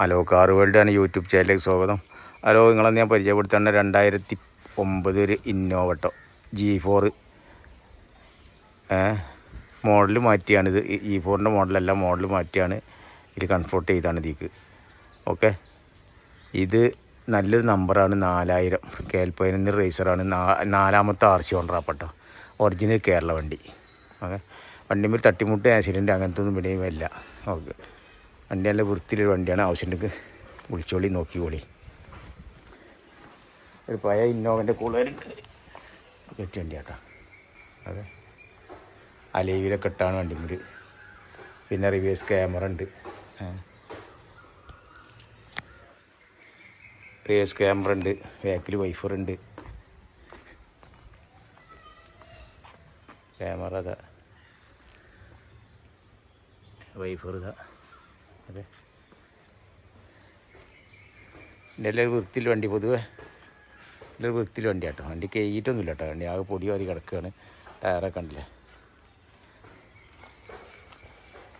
Hello car world ആണ് YouTube ചാനലിലേക്ക് സ്വാഗതം. ഹലോ, നിങ്ങളെ ഞാൻ പരിചയപ്പെടുത്തേണ്ട 2009 ഒരു ഇന്നോവ കേട്ടോ, G4 മോഡൽ മാറ്റിയാണിത്. G4ൻ്റെ മോഡലല്ല, മോഡൽ മാറ്റിയാണ് ഇത് കൺഫോർട്ട് ചെയ്താണ് ഇതിക്ക്. ഓക്കെ, ഇത് നല്ലൊരു നമ്പറാണ് 4000 KL11 റേസറാണ്. 4ാമത്തെ RC ഓണറാപ്പട്ടോ, ഒറിജിനൽ കേരള വണ്ടി. ഓക്കെ, വണ്ടിമേൽ തട്ടിമുട്ട് ആക്സിഡൻറ്റ് അങ്ങനത്തെ ഒന്നും ഇവിടെയും ഇല്ല. ഓക്കെ, വണ്ടി നല്ല വൃത്തിയിലൊരു വണ്ടിയാണ്. ആവശ്യമുണ്ടെങ്കിൽ വിളിച്ചോളി, നോക്കിക്കോളി. ഒരു പഴയ ഇന്നോവൻ്റെ കൂളുകാരുണ്ട്, പറ്റിയ വണ്ടിയാട്ടോ. അതെ, അലൈവിലൊക്കെ ഇട്ടാണ് വണ്ടിമേൽ. പിന്നെ റിവേഴ്സ് ക്യാമറ ഉണ്ട്, റിവേഴ്സ് ക്യാമറ ഉണ്ട്, ബാക്കിൽ വൈഫറുണ്ട്. ക്യാമറ ഇതാ, വൈഫർ ഇതാ. അതെ, എൻ്റെ വൃത്തിയിൽ വണ്ടി, പൊതുവെ നല്ലൊരു വൃത്തിയിൽ വണ്ടി കേട്ടോ. വണ്ടി കയറ്റിട്ടൊന്നുമില്ല കേട്ടോ, വണ്ടി ആകെ പൊടി വാരി കിടക്കുകയാണ്. ടയറൊക്കെ ഉണ്ടല്ലേ,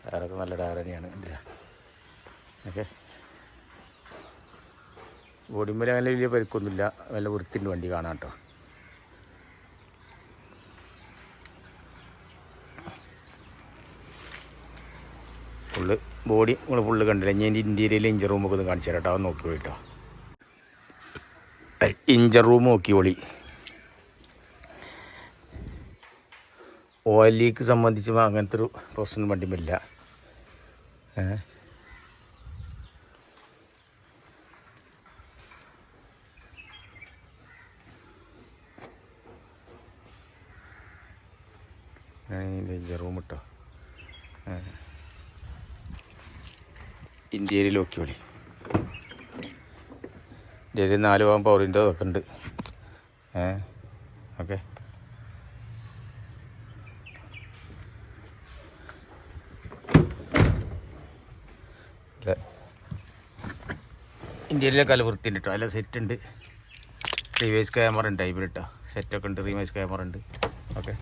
ടയറൊക്കെ നല്ല ടയർ തന്നെയാണ്. ഉണ്ടല്ലേ, ഓക്കെ. ബോഡിമേൽ അങ്ങനെ വലിയ പരിക്കൊന്നുമില്ല, നല്ല വൃത്തിൻ്റെ വണ്ടി കാണാം കേട്ടോ. ഫുള്ള് ബോഡി നിങ്ങൾ ഫുള്ള് കണ്ടില്ല. ഞാൻ എൻ്റെ ഇൻറ്റീരിയൽ ഇഞ്ചർ റൂമൊക്കെ ഒന്ന് കാണിച്ചു തരാം കേട്ടോ, അത് നോക്കി കേട്ടോ. ഇഞ്ചർ റൂം നോക്കിയോളി. ഓയിൽ ലീക്ക് സംബന്ധിച്ച് അങ്ങനത്തെ ഒരു പ്രശ്നം വണ്ടിമില്ല. ഇഞ്ചർ റൂം ഇട്ടോ, ഇന്ത്യയിൽ നോക്കിയോളി. ഇന്ത്യയിൽ 4 ഭാഗം പവർ വിൻഡോ ഒക്കെ ഉണ്ട്. ഓക്കെ, ഇന്ത്യയിലെ കലവൃത്തിയുണ്ട് കേട്ടോ, നല്ല സെറ്റ് ഉണ്ട്. റിവേഴ്സ് ക്യാമറ ഉണ്ട് ടൈപ്പിൽ കേട്ടോ, സെറ്റൊക്കെ ഉണ്ട്. റിവേഴ്സ് ക്യാമറ ഉണ്ട്. ഓക്കെ,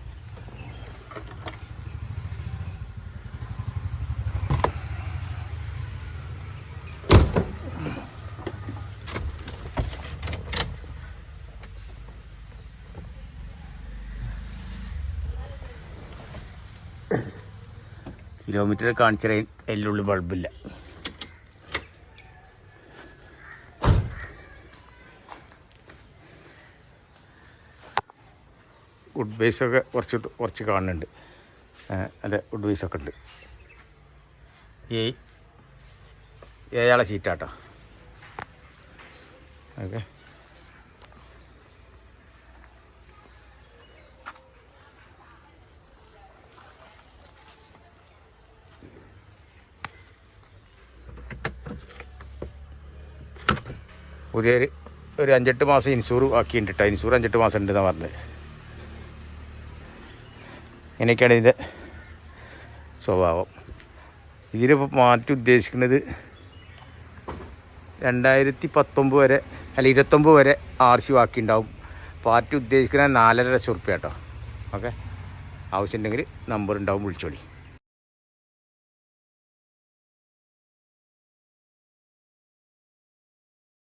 കിലോമീറ്റർ കാണിച്ച അതിലുള്ളിൽ ബൾബില്ല. വുഡ് ബേസൊക്കെ കുറച്ച് കാണുന്നുണ്ട്. അല്ല, വുഡ് ബേസൊക്കെ ഉണ്ട്. 7 ആളെ സീറ്റാട്ടോ. ഓക്കെ, പുതിയൊരു 5-8 മാസം ഇൻഷൂർ ആക്കിയിട്ടുണ്ട് കേട്ടോ. ഇൻഷൂർ 5-8 മാസം ഉണ്ടെന്നാണ് പറഞ്ഞത്. ഇങ്ങനെയൊക്കെയാണ് ഇതിൻ്റെ സ്വഭാവം. ഇതിലിപ്പോൾ മാറ്റി ഉദ്ദേശിക്കുന്നത് 2019 വരെ, അല്ല 29 വരെ RC ബാക്കി ഉണ്ടാവും. പാർട്ടി ഉദ്ദേശിക്കുന്നത് 4.5 ലക്ഷം റുപ്യ കേട്ടോ. ഓക്കെ, ആവശ്യമുണ്ടെങ്കിൽ നമ്പർ ഉണ്ടാവും, വിളിച്ചോളി.